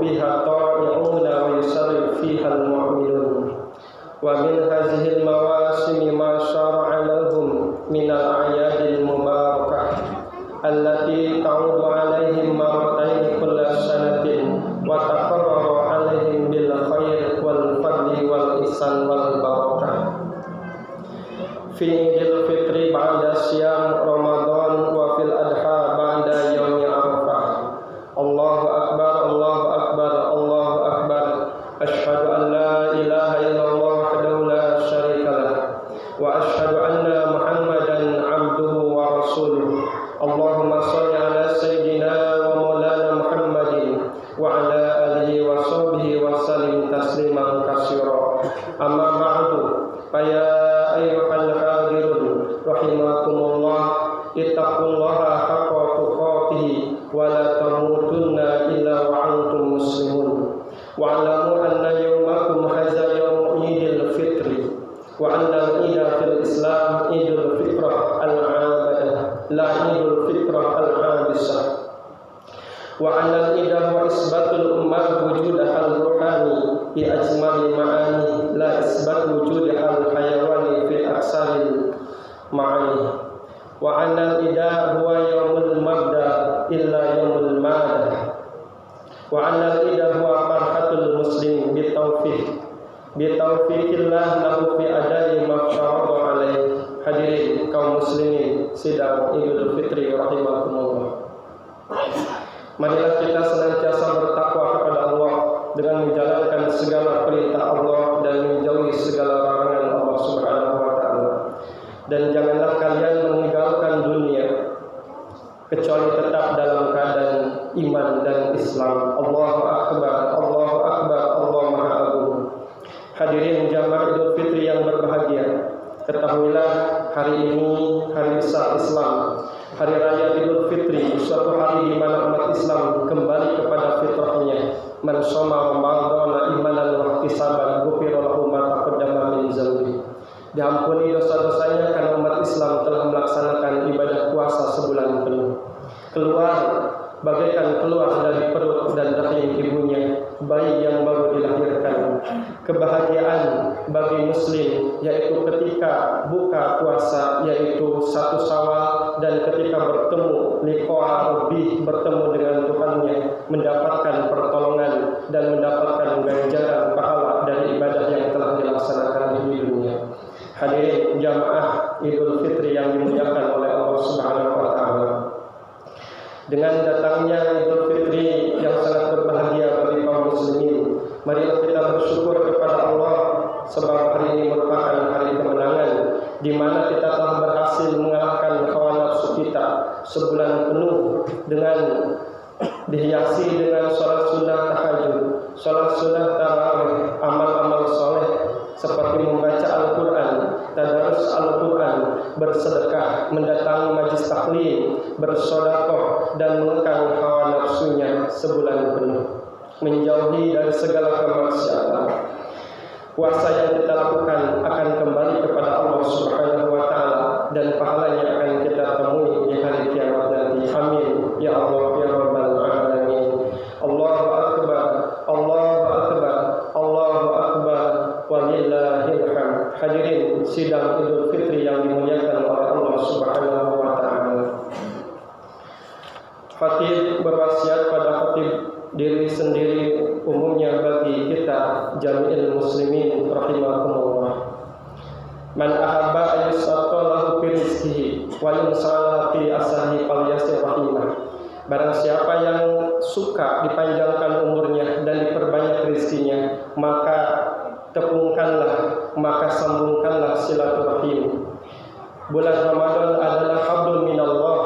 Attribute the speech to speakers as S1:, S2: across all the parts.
S1: biha ta'i'una wa yusarrifu fiha al-mu'minun. Wa min hadhihi al-mawasim ma syara'a lahum min al-a'yadil mubarakah allati ta'udu 'alaihim marratayn kulla sanatin wa taqarraru 'alaihim bil khair wal fadli wal ihsan wal barakah. Fi Idul Fitri ba'da siyam Ramadan wa fil adha ba'da yaumi Arafah. Allahu akbar, Allahu akbar, Allahu akbar. Asyhadu an la ilaha illallah wahdahu la syarika lah wa asyhadu anna Muhammadan 'abduhu wa rasuluh. Allahumma shalli ala sayyidina wa maulana Muhammadin wa ala alihi wa sahbihi wa sallim tasliman katsira. Amma ba'du, fa ya ayyuhal hadirun rahimakumullah, ittaqullaha haqqa tuqatih wa la tamutunna illa wa antum muslimun. Wa'lamu anna yawmakum hadza yawm Idul Fitri wa anna al-ida fil Islam Idul Fitrah al-'abadah la Idul Fitrah al-'abisah. Wa anna al-ida wa isbatul ummah wujudaha al-ruhani bi ajmali ma'ani la isbat wujudaha al-hayawani fi aksaril ma'ani. Wa anna al-ida huwa yawmul mabda illa yawmul ma'adah. Wa anna al-ida huwa farhatul muslim bi taufiqillah lahu fi adai ma farada alaih. Hadirin kaum muslimin sidang Idul Fitri rahimakumullah. Marilah kita senantiasa bertakwa kepada Allah dengan menjalankan segala perintah Allah dan menjauhi segala larangan Allah Subhanahu wa taala. Dan janganlah kalian meninggalkan dunia kecuali tetap dalam keadaan iman dan Islam. Allahu akbar, Allahu akbar, Allah Maha Agung. Hadirin jamaah Idul Fitri yang berbahagia, ketahuilah hari ini hari besar Islam. Hari raya Idul Fitri, suatu hari di mana umat Islam kembali kepada fitrahnya. Man shoma Ramadhana imanan wa ihtisaban ghufira lahu ma taqaddama min dzambi. Diampuni dosa-dosanya karena umat Islam telah melaksanakan ibadah puasa sebulan penuh. Bagaikan keluar dari perut dan rahim ibunya bayi yang baru dilahirkan. Kebahagiaan bagi muslim yaitu ketika buka puasa, yaitu 1 Syawal, dan ketika bertemu liqa rabbih, bertemu dengan Tuhannya, mendapatkan pertolongan dan mendapatkan ganjaran pahala dari ibadah yang telah dilaksanakan di dunia. Hadirin jamaah Idul Fitri yang dimuliakan oleh Allah Subhanahu wa taala. Dengan datangnya Idul Fitri yang sangat berbahagia bagi kaum muslimin, marilah kita bersyukur kepada Allah sebab hari ini merupakan hari kemenangan di mana kita telah berhasil mengalahkan hawa nafsu kita sebulan penuh dengan dihiasi dengan salat sunnah tahajud, salat sunnah tarawih, amal-amal soleh seperti membaca Al-Quran, tadarus Al-Quran, bersedekah, mendatangi majlis taklim, bersedekah, dan mengekang hawa nafsunya sebulan penuh, menjauhi dari segala kemaksiatan. Puasa yang kita lakukan akan kembali kepada Allah Subhanahu wa taala dan pahalanya akan kita temui di hari kiamat nanti. Amin ya Allah ya rabbal alamin. Allahu akbar, Allahu akbar, Allahu akbar, walillahil hamd. Hadirin sidang Idul Fitri yang dimuliakan oleh Allah Subhanahu wa taala. Khatib berwasiat pada khatib diri sendiri umumnya bagi kita jami'il muslimin rahimakumullah. Man ahabba ayyusata lahu fi rizqihi wa yunsalahu fi asahi falyasir rahimah. Barang siapa yang suka dipanjangkan umurnya dan diperbanyak rezekinya, maka tepungkanlah, maka sambungkanlah silaturahim. Bulan Ramadan adalah hablum minallah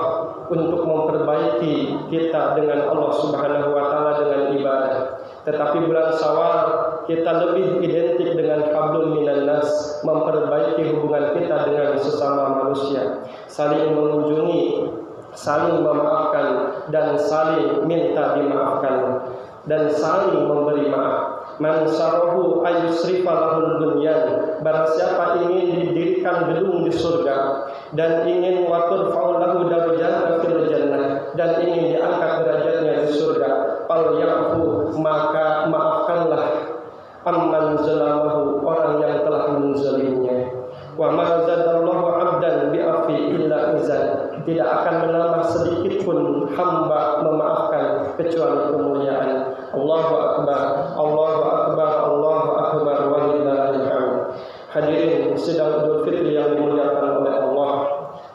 S1: untuk memperbaiki kita dengan Allah Subhanahu wa taala dengan ibadah. Tetapi bulan Syawal kita lebih identik dengan hablum minannas, memperbaiki hubungan kita dengan sesama manusia, saling mengunjungi, saling memaafkan dan saling minta dimaafkan dan saling memberi maaf. Man sarahu ayusrifa lahul bunyan, barang siapa ingin didirikan gedung di surga dan ingin watur fa'ulahu darajatan fil jannah, dan ingin diangkat derajatnya di surga, fal yafu, maka maafkanlah amman zalamahu, orang yang telah menzalimnya. Wa ma zadallahu 'abdan bi'afi illa izan, tidak akan menambah sedikit pun hamba memaafkan kecuali kemuliaan. Allahu akbar, Allahu akbar, Allahu akbar, walillahil hamd. Hadirin sidang Idul Fitri yang dimuliakan oleh Allah,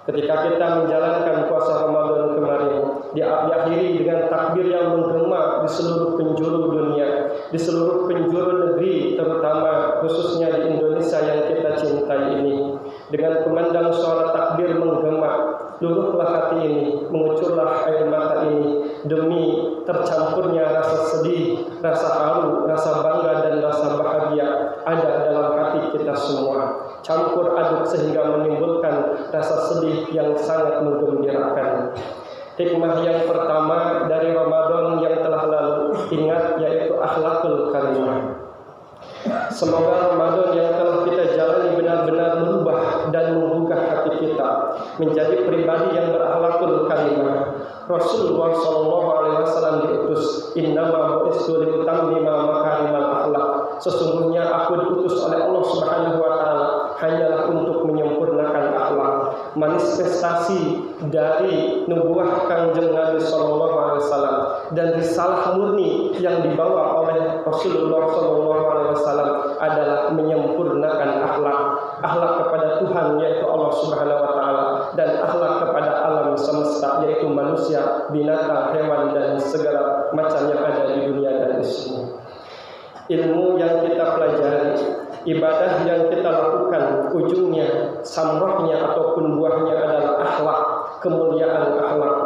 S1: ketika kita menjalankan puasa Ramadan kemarin, diakhiri dengan takbir yang menggema di seluruh penjuru dunia, di seluruh penjuru negeri, terutama khususnya di Indonesia yang kita cintai ini. Dengan kumandang suara takbir menggema, luruhlah hati ini, mengucurlah air mata ini, demi tercampurnya rasa sedih, rasa haru, rasa bangga, dan rasa bahagia ada dalam hati kita semua, campur aduk sehingga menimbulkan rasa sedih yang sangat menggembirakan. Hikmah yang pertama dari Ramadan yang telah lalu, ingat, yaitu akhlakul karimah. Semoga Ramadan yang telah kita jalani benar-benar merubah dan menggugah hati kita menjadi pribadi yang berakhlakul karimah. Rasulullah SAW diutus, innama bu'istu liutammima makarimal akhlak, sesungguhnya aku diutus oleh Allah Subhanahu wa taala hanyalah untuk menyempurnakan akhlak. Manifestasi dari nubuah Kanjeng Nabi SAW dan risalah murni yang dibawa oleh Rasulullah SAW adalah menyempurnakan akhlak. Akhlak kepada Tuhan, yaitu Allah Subhanahu wa taala, dan akhlak kepada alam semesta, yaitu manusia, binatang, hewan, dan segala macam yang ada di dunia dan isinya. Ilmu yang kita pelajari, ibadah yang kita lakukan, ujungnya, samrohnya ataupun buahnya adalah akhlak, kemuliaan akhlak.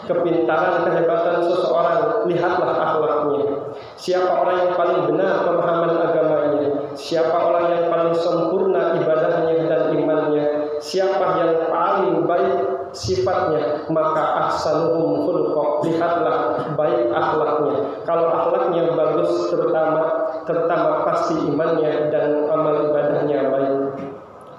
S1: Kepintaran, kehebatan seseorang, lihatlah akhlaknya. Siapa orang yang paling benar pemahaman agamanya, siapa orang yang paling sempurna ibadahnya dan imannya, siapa yang paling baik sifatnya, maka ahsanuhum khuluqa, lihatlah baik akhlaknya. Kalau akhlaknya bagus, terutama pasti imannya dan amal ibadahnya baik.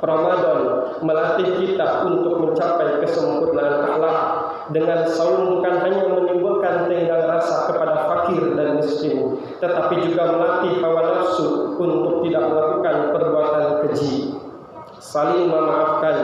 S1: Ramadan melatih kita untuk mencapai kesempurnaan akhlak. Dengan saum bukan hanya menimbulkan tenggang rasa kepada fakir dan miskin, tetapi juga melatih hawa nafsu untuk tidak melakukan perbuatan keji. Saling memaafkan,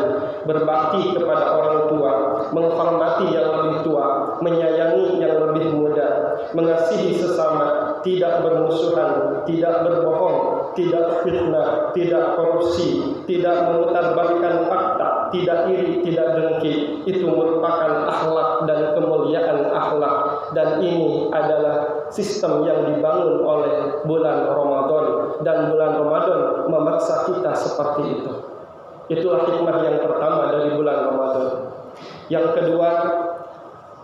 S1: berbakti kepada orang tua, menghormati yang lebih tua, menyayangi yang lebih muda, mengasihi sesama, tidak bermusuhan, tidak berbohong, tidak fitnah, tidak korupsi, tidak memutarbalikkan fakta, tidak iri, tidak dengki. Itu merupakan akhlak dan kemuliaan akhlak, dan ini adalah sistem yang dibangun oleh bulan Ramadan, dan bulan Ramadan memaksa kita seperti itu. Itulah hikmah yang pertama dari bulan Ramadan. Yang kedua,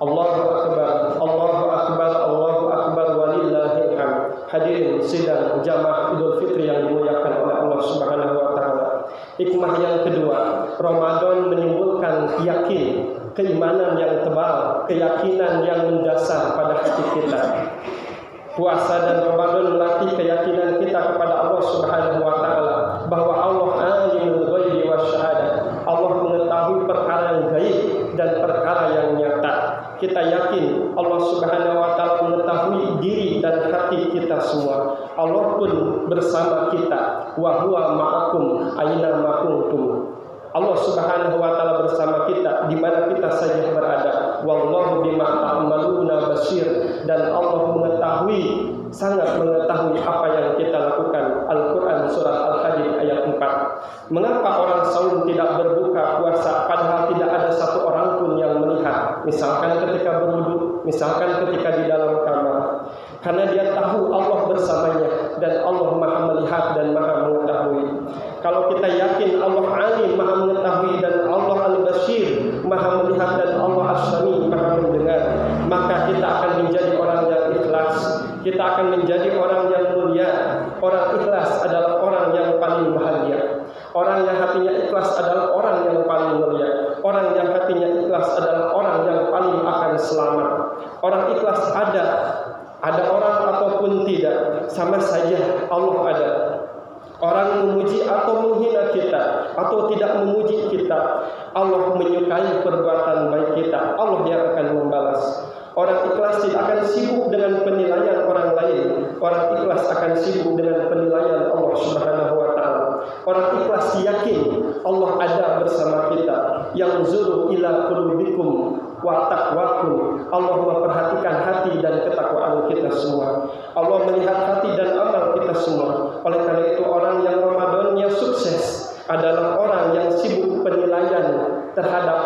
S1: Allahu Akbar, Allahu Akbar, Allahu Akbar, walillahil hamd. Hadirin sidang jamaah Idul Fitri yang dimuliakan oleh Allah Subhanahu wa taala. Hikmah yang kedua, Ramadan menimbulkan yakin, keimanan yang tebal, keyakinan yang mendasar pada hati kita. Puasa dan Ramadan melatih keyakinan kita kepada Allah Subhanahu wa taala bahwa Allah alimul ghaibi wasyahadah. Allah mengetahui perkara yang gaib dan perkara yang nyata. Kita yakin Allah Subhanahu wa taala mengetahui diri dan hati kita semua. Allah pun bersama kita. Wa huwa ma'akum aina ma kuntum. Allah Subhanahu wa taala bersama kita di mana kita saja berada. Wallahu bima ta'maluna basir, dan Allah mengetahui, sangat mengetahui apa yang kita lakukan. Al-Qur'an surat Al-Hadid ayat 4. Mengapa orang saum tidak berbuka puasa padahal tidak ada satu orang pun yang melihat? Misalkan ketika berwudu, misalkan ketika di dalam kamar. Karena dia tahu Allah bersamanya dan Allah Maha melihat dan Maha mengetahui. Kalau kita yakin Allah Alim, Maha mengetahui, dan Allah Al-Basir, Maha melihat, dan Allah As-Sami, Maha mendengar, maka kita akan menjadi orang yang ikhlas. Kita akan menjadi orang yang mulia. Orang ikhlas adalah orang yang paling bahagia. Orang yang hatinya ikhlas adalah orang yang paling mulia. Orang yang hatinya ikhlas adalah orang yang paling akan selamat. Orang ikhlas ada orang ataupun tidak, sama saja ikhlas akan sibuk dengan penilaian Allah Subhanahu wa taala. Orang ikhlas yakin Allah ada bersama kita. Yang zuru ila qulubikum wa taqwakum. Allah memperhatikan hati dan ketakwaan kita semua. Allah melihat hati dan amal kita semua. Oleh karena itu orang yang Ramadannya sukses adalah orang yang sibuk penilaian terhadap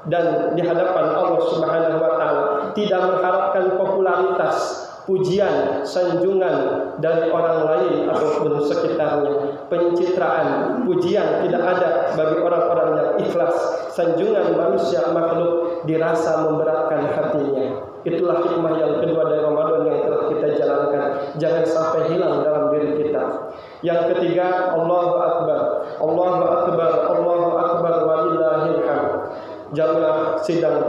S1: dan di hadapan Allah Subhanahu wa taala, tidak mengharapkan popularitas, pujian, sanjungan dari orang lain ataupun sekitarnya. Pencitraan, pujian tidak ada bagi orang-orang yang ikhlas. Sanjungan manusia makhluk dirasa memberatkan hatinya. Itulah hikmah yang kedua dari Ramadan yang telah kita jalankan. Jangan sampai hilang dalam diri kita. Yang ketiga, Allahu Akbar. Allahu Akbar, Allahu Akbar walillahil hamd. Jamaah sidang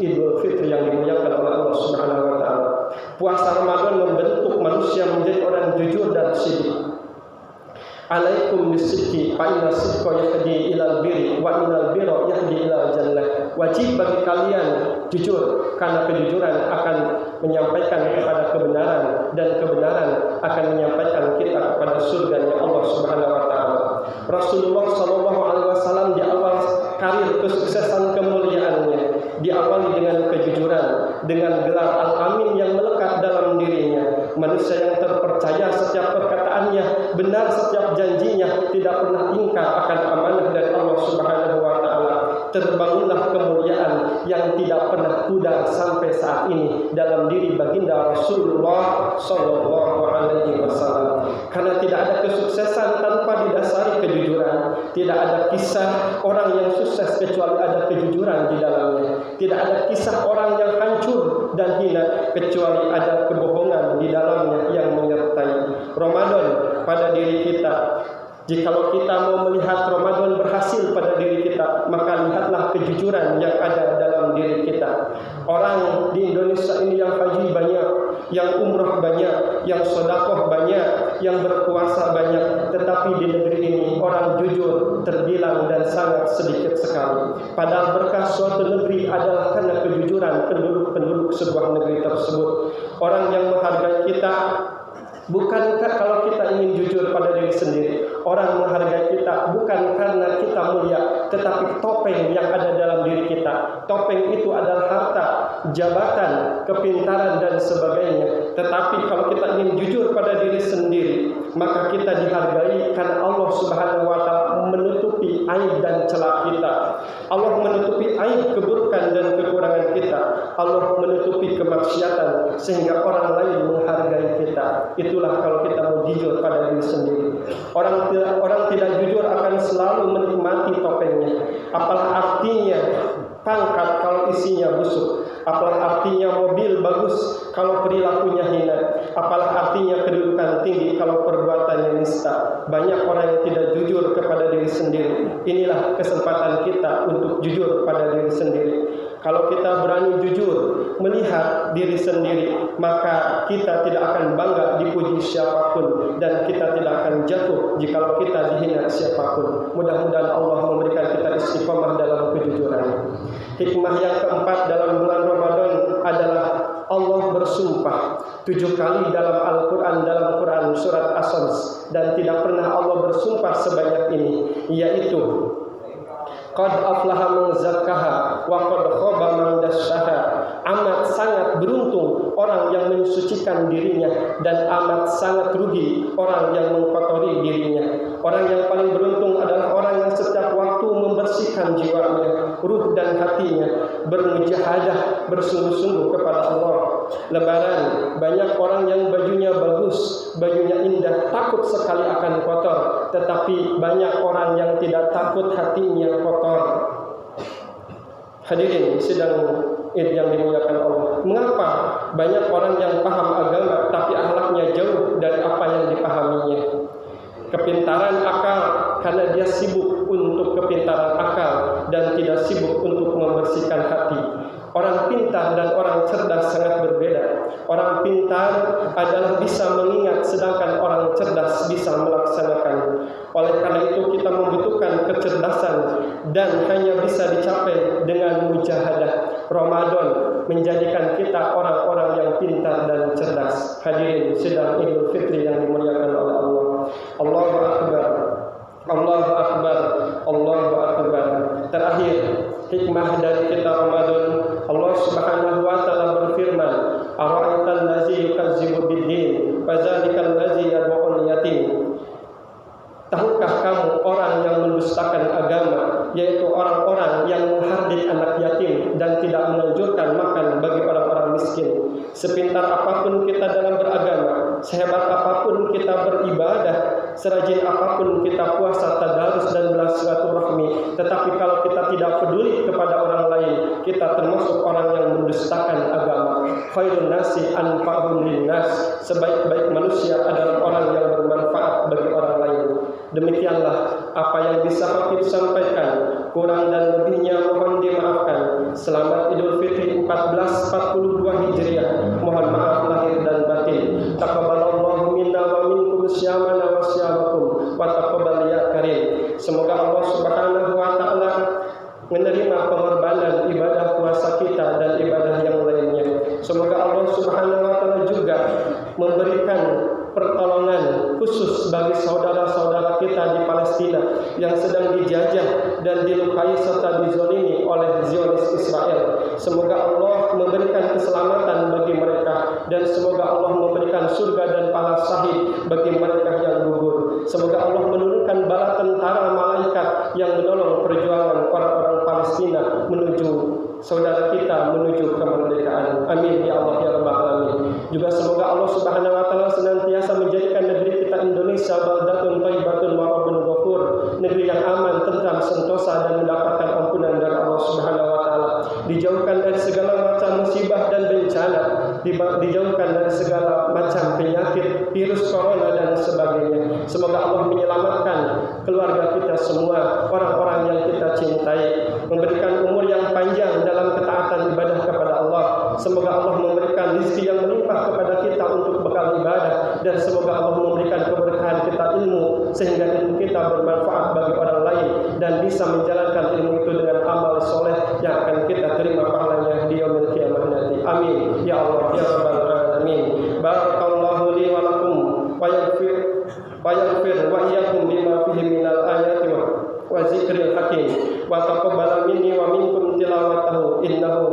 S1: Idul Fitri yang dimuliakan oleh Allah Subhanahu wa taala. Puasa Ramadan membentuk manusia menjadi orang jujur dan siddiq. Alaikum bisidqi fa inna sidqa yahdi ilal birri wa innal birra yahdi ilal jannah. Wajib bagi kalian jujur, karena kejujuran akan menyampaikan kepada kebenaran dan kebenaran akan menyampaikan kita kepada surganya Allah Subhanahu wa taala. Rasulullah sallallahu alaihi wasallam di awal karir kesuksesan kemuliaannya diawali dengan kejujuran, dengan gelar Al-Amin yang melekat dalam dirinya. Manusia yang terpercaya, setiap perkataannya benar, setiap janjinya tidak pernah ingkar akan amanah dari Allah Subhanahu wa taala. Terbangunlah kemuliaan yang tidak pernah pudar sampai saat ini dalam diri baginda Rasulullah sallallahu alaihi wasallam. Karena tidak ada kesuksesan tanpa didasari kejujuran. Tidak ada kisah orang yang sukses kecuali ada kejujuran di dalamnya. Tidak ada kisah orang yang hancur dan hina kecuali ada kebohongan di dalamnya yang menyertai. Ramadan pada diri kita. Jikalau kita mau melihat Ramadan berhasil pada diri kita, maka lihatlah kejujuran yang ada dalam diri kita. Orang di Indonesia ini yang haji banyak, yang umrah banyak, yang sedekah banyak, yang berpuasa banyak, tetapi di negeri ini orang jujur terbilang dan sangat sedikit sekali. Padahal berkah suatu negeri adalah karena kejujuran penduduk-penduduk sebuah negeri tersebut. Orang yang menghargai kita bukankah kalau kita ingin jujur pada diri sendiri. Orang menghargai kita bukan karena kita mulia, tetapi topeng yang ada dalam diri kita. Topeng itu adalah harta, jabatan, kepintaran dan sebagainya. Tetapi kalau kita ingin jujur pada diri sendiri, maka kita dihargai karena Allah Subhanahu wa taala menutupi aib dan celah kita. Allah menutupi aib, keburukan dan kekurangan kita. Allah menutupi kemaksiatan sehingga orang lain menghargai kita. Itulah kalau kita mau jujur pada diri sendiri. Orang tidak jujur akan selalu menikmati topengnya. Apalah artinya pangkat kalau isinya busuk? Apalah artinya mobil bagus kalau perilakunya hina? Apalah artinya kedudukan tinggi kalau perbuatannya nista? Banyak orang yang tidak jujur kepada diri sendiri. Inilah kesempatan kita untuk jujur pada diri sendiri. Kalau kita berani jujur melihat diri sendiri, maka kita tidak akan bangga dipuji siapapun dan kita tidak akan jatuh jikalau kita dihina siapapun. Mudah-mudahan Allah memberikan kita istiqomah dalam kejujuran. Hikmah yang keempat dalam bulan Ramadan adalah Allah bersumpah 7 kali dalam Al-Quran, dalam Quran surat As-Sams, dan tidak pernah Allah bersumpah sebanyak ini, yaitu qad aflaha man zakkaha wa qad khaba man dassaha. Amat sangat beruntung orang yang mensucikan dirinya dan amat sangat rugi orang yang mengkotori dirinya. Orang yang paling beruntung adalah orang yang setiap waktu membersihkan jiwanya, ruh dan hatinya, bermujahadah, bersungguh-sungguh kepada Allah. Lebaran, banyak orang yang bajunya bagus, bajunya indah, takut sekali akan kotor, tetapi banyak orang yang tidak takut hatinya kotor. Hadirin sidang Id yang dimuliakan Allah. Mengapa banyak orang yang paham agama tapi akhlaknya jauh dari apa yang dipahaminya? Kepintaran akal karena dia sibuk untuk kepintaran akal dan tidak sibuk untuk membersihkan hati. Orang pintar dan orang cerdas sangat berbeda. Orang pintar adalah bisa mengingat, sedangkan orang cerdas bisa melaksanakan. Oleh karena itu kita membutuhkan kecerdasan dan hanya bisa dicapai dengan mujahadah. Ramadan menjadikan kita orang-orang yang pintar dan cerdas. Hadirin sidang Idul Fitri yang dimuliakan oleh Allah. Allahu Akbar, Allahu Akbar, Allahu Akbar. Terakhir, hikmah dari kita Ramadan, Allah Subhanahu wa taala berfirman, "Ara'aital ladzi yukazzibu bid-din, fadzalikal ladzi yad'ul yatim." Tahukah kamu orang yang mendustakan agama, yaitu orang-orang yang menghardik anak yatim dan tidak menganjurkan makan bagi orang-orang miskin. Sepintar apapun kita dalam beragama, sehebat apapun kita beribadah, serajin apapun kita puasa, tadarus dan bersilaturahmi, tetapi kalau kita tidak peduli kepada orang lain, kita termasuk orang yang mendustakan agama. Khairun nasi anfa'uhum linnas, sebaik-baik manusia adalah orang yang bermanfaat bagi orang lain. Demikianlah apa yang bisa Habib sampaikan. Kurang dan lebihnya mohon dimaafkan. Selamat Idul Fitri 1442 Hijriah. Mohon maaf lahir dan batin. Taqabbalallahu minna wa minkum syamana wa syamakum wa taqabbal ya karim. Semoga Allah Subhanahu wa taala menerima pengorbanan ibadah puasa kita dan ibadah yang lainnya. Semoga Allah Subhanahu wa taala juga memberikan pertolongan khusus bagi saudara-saudara kita di Palestina yang sedang dijajah dan dilukai serta dizalimi oleh Zionis Israel. Semoga Allah memberikan keselamatan bagi mereka dan semoga Allah memberikan surga dan pahala syahid bagi mereka yang gugur. Semoga Allah menurunkan bala tentara malaikat yang menolong perjuangan orang-orang Palestina menuju saudara kita menuju kemerdekaan. Amin ya Allah ya Rabbal alamin. Juga semoga Allah Subhanahu wa taala senantiasa menjadikan negeri kita Indonesia baldatun thayyibatun wa rabbun ghafur, negeri yang aman, tentram, sentosa dan mendapatkan ampunan dari Allah Subhanahu wa taala. Dijauhkan dari segala macam musibah dan bencana, dijauhkan dari segala macam penyakit, virus corona dan sebagainya. Semoga Allah menyelamatkan keluarga kita semua, orang-orang yang kita cintai, memberikan umur yang panjang dalam ketaatan ibadah kepada Allah. Semoga Allah memberikan rezeki yang melimpah kepada kita untuk bekal ibadah, dan semoga Allah memberikan keberkahan kita ilmu sehingga ilmu kita bermanfaat bagi orang lain dan bisa menjalankan ilmu itu dengan amal soleh yang akan kita terima pahalanya di yaumil qiyamah nanti. Amin ya Allah ya Rabbal alamin. Barakallahu li wa lakum wa yaghfir wa iyyakum bima fihi minal ayati wa zikril hakim wa taqabbal minni wa minkum tilawatahu innahu